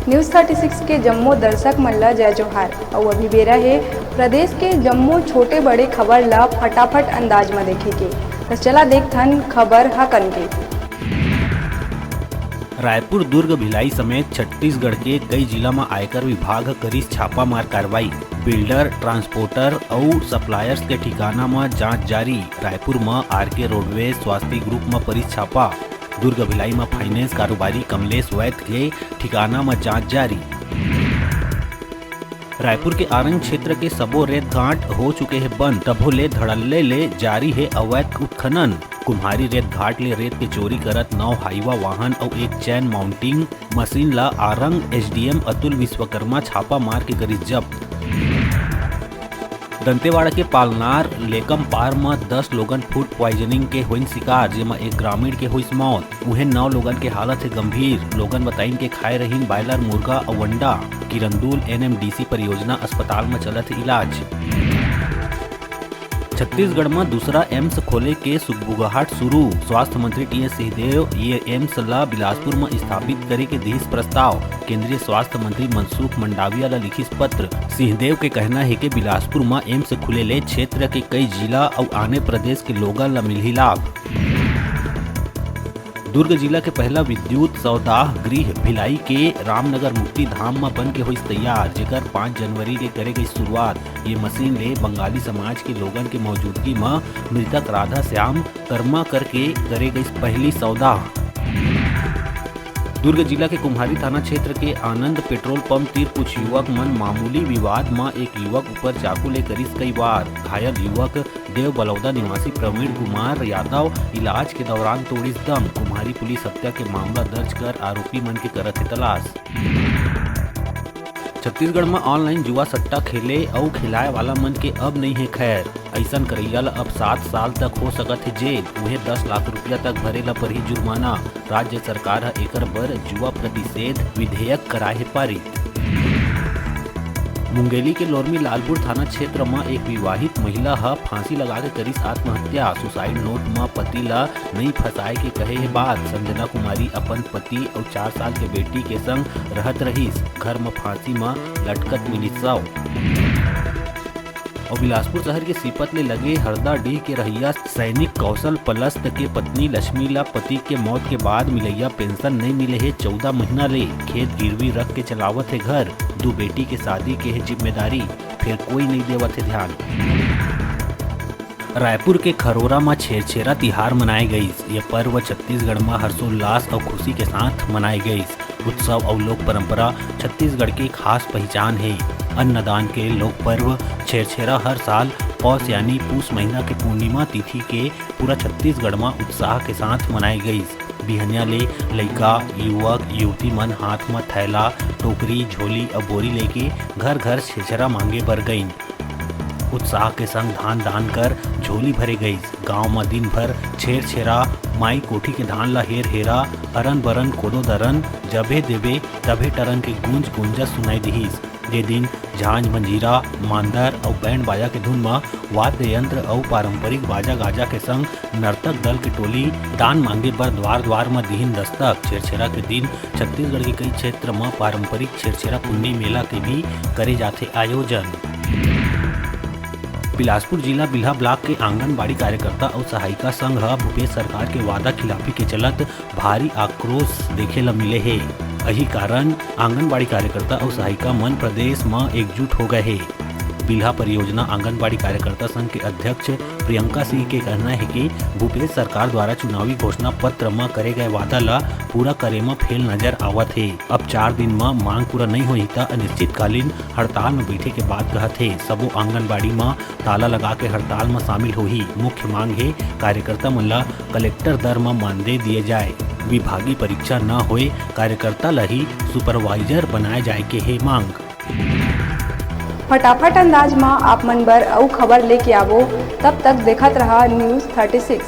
News 36 के जम्मू दर्शक मन ला जय जोहार। और अभी बेरा है प्रदेश के जम्मू छोटे बड़े खबर ला फटाफट अंदाज में देखे के। तो चला देखथन खबर हकन के। रायपुर, दुर्ग, भिलाई समेत छत्तीसगढ़ के कई जिला में आयकर विभाग करिस छापामार कार्रवाई। बिल्डर, ट्रांसपोर्टर और सप्लायर्स के ठिकाना में जांच जारी। रायपुर में आरके रोडवेज स्वास्थ्य ग्रुप में परिस छापा। दुर्ग, भिलाई में फाइनेंस कारोबारी कमलेश वैद के ठिकाना में जांच जारी। रायपुर के आरंग क्षेत्र के सबो रेत घाट हो चुके हैं बंद, तभो ले धड़ल्ले ले जारी है अवैध उत्खनन। कुम्हारी रेत घाट ले रेत के चोरी करत 9 हाईवा वाहन और एक चैन माउंटिंग मशीन ला आरंग एसडीएम अतुल विश्वकर्मा छापा मार के करी जब्त। दंतेवाड़ा के पालनार लेकम पार में 10 लोगन फूड पॉइजनिंग के हुई शिकार, जेमा एक ग्रामीण के हुई मौत। उन्हें 9 लोगन के हालत है गंभीर। लोगन बताइन के खाए रहीन बायलर, मुर्गा और अंडा। किरंदुल एनएमडीसी परियोजना अस्पताल में चलत इलाज। छत्तीसगढ़ में दूसरा एम्स खोले के सुगबुगाहट शुरू। स्वास्थ्य मंत्री टीएस सिंहदेव ये एम्स ला बिलासपुर में स्थापित करे के दिस प्रस्ताव। केंद्रीय स्वास्थ्य मंत्री मनसुख मंडाविया ला लिखिस पत्र। सिंहदेव के कहना है कि बिलासपुर में एम्स खुले ले क्षेत्र के कई जिला और आने प्रदेश के लोगों ला मिली लाभ। दुर्ग जिला के पहला विद्युत सौदाह गृह भिलाई के रामनगर मुक्ति धाम में बन के हुई तैयार, जेकर 5 जनवरी के करे गई शुरुआत। ये मशीन ले बंगाली समाज के लोगन के मौजूदगी में मृतक राधा श्याम कर्मा करके करे गई पहली सौदाह। दुर्ग जिला के कुम्हारी थाना क्षेत्र के आनंद पेट्रोल पंप तीर कुछ युवक मन मामूली विवाद में एक युवक ऊपर चाकू ले करिस कई बार। घायल युवक देव बलौदा निवासी प्रवीण कुमार यादव इलाज के दौरान तोड़िस दम। कुम्हारी पुलिस हत्या के मामला दर्ज कर आरोपी मन के करत है तलाश। छत्तीसगढ़ में ऑनलाइन जुआ सट्टा खेले और खिलाए वाला मन के अब नहीं है खैर। ऐसा करैया ला अब 7 साल तक हो सकत है जेल। उन्हें 10 लाख रुपया तक भरे ला पर ही जुर्माना। राज्य सरकार है एकर बर जुआ प्रतिषेध विधेयक कराए है पारित। मुंगेली के लोरमी लालपुर थाना क्षेत्र में एक विवाहित महिला हा फांसी लगा के करिस आत्महत्या। सुसाइड नोट में पति ला नहीं फंसाए के कहे है बात। संजना कुमारी अपन पति और 4 साल के बेटी के संग रहत रहीस। घर में फांसी में लटकत मिली शव। और बिलासपुर शहर के सीपत ले लगे हरदाडीह के रहिया सैनिक कौशल पलस्त के पत्नी लक्ष्मी ला पति के मौत के बाद मिलैया पेंशन नहीं मिले है 14 महीना ले। खेत गिरवी रख के चलावत है घर। 2 बेटी के शादी के है जिम्मेदारी, फिर कोई नहीं देवत है ध्यान। रायपुर के खरोरा में छेरछेरा तिहार मनाई गई। ये पर्व छत्तीसगढ़ में हर्षोल्लास और खुशी के साथ मनाई गई। उत्सव और लोक परंपरा छत्तीसगढ़ की खास पहचान है। अन्नदान के लोक पर्व छेरछेरा हर साल पौष यानी पूस महीना के पूर्णिमा तिथि के पूरा छत्तीसगढ़ में उत्साह के साथ मनाई गई। बिहनिया ले लइका युवक युवती मन हाथ में थैला, टोकरी, झोली और बोरी लेके घर घर छेरछेरा मांगे बर गई। उत्साह के संग धान दान कर झोली भरे गई। गांव में दिन भर छेरछेरा माई कोठी के धान ला हेर हेरा, अरन बरन कोदो दरन, जबे देबे तबे टरन के गूंज गूंजा सुनाई दिहिस। ये दिन झांझ, मंजीरा, मांदर और बैंड बाजा के धुन में वाद्य यंत्र और पारंपरिक बाजा गाजा के संग नर्तक दल की टोली दान मांगे पर द्वार द्वार में दिहिन दस्तक। छेरछेरा के दिन छत्तीसगढ़ के कई क्षेत्र में पारंपरिक छेरछेरा पुन्नी मेला के भी करे जाते आयोजन। बिलासपुर जिला बिल्हा ब्लॉक के आंगनबाड़ी कार्यकर्ता और सहायिका संघ भूपेश सरकार के वादा खिलाफी के चलत भारी आक्रोश देखे ला मिले है। यही कारण आंगनबाड़ी कार्यकर्ता और सहायिका मन प्रदेश में एकजुट हो गए हैं। बिल्हा परियोजना आंगनबाड़ी कार्यकर्ता संघ के अध्यक्ष प्रियंका सिंह के कहना है कि भूपेश सरकार द्वारा चुनावी घोषणा पत्र में करे गए वादा ला पूरा करे में फेल नजर आवत है। अब 4 दिन में मांग पूरा नहीं हुई तो अनिश्चितकालीन हड़ताल में बैठे के बाद कहत है सबो आंगनबाड़ी में ताला लगा के हड़ताल में शामिल होही। मुख्य मांग है कार्यकर्ता मन ला कलेक्टर दर में मानदेय दिए जाए। विभागीय परीक्षा न होए कार्यकर्ता ला ही सुपरवाइजर बनाए जाए के है मांग। फटाफट अंदाज में आप मन बर अउ खबर लेके आवो। तब तक देखत रहा न्यूज़ 36।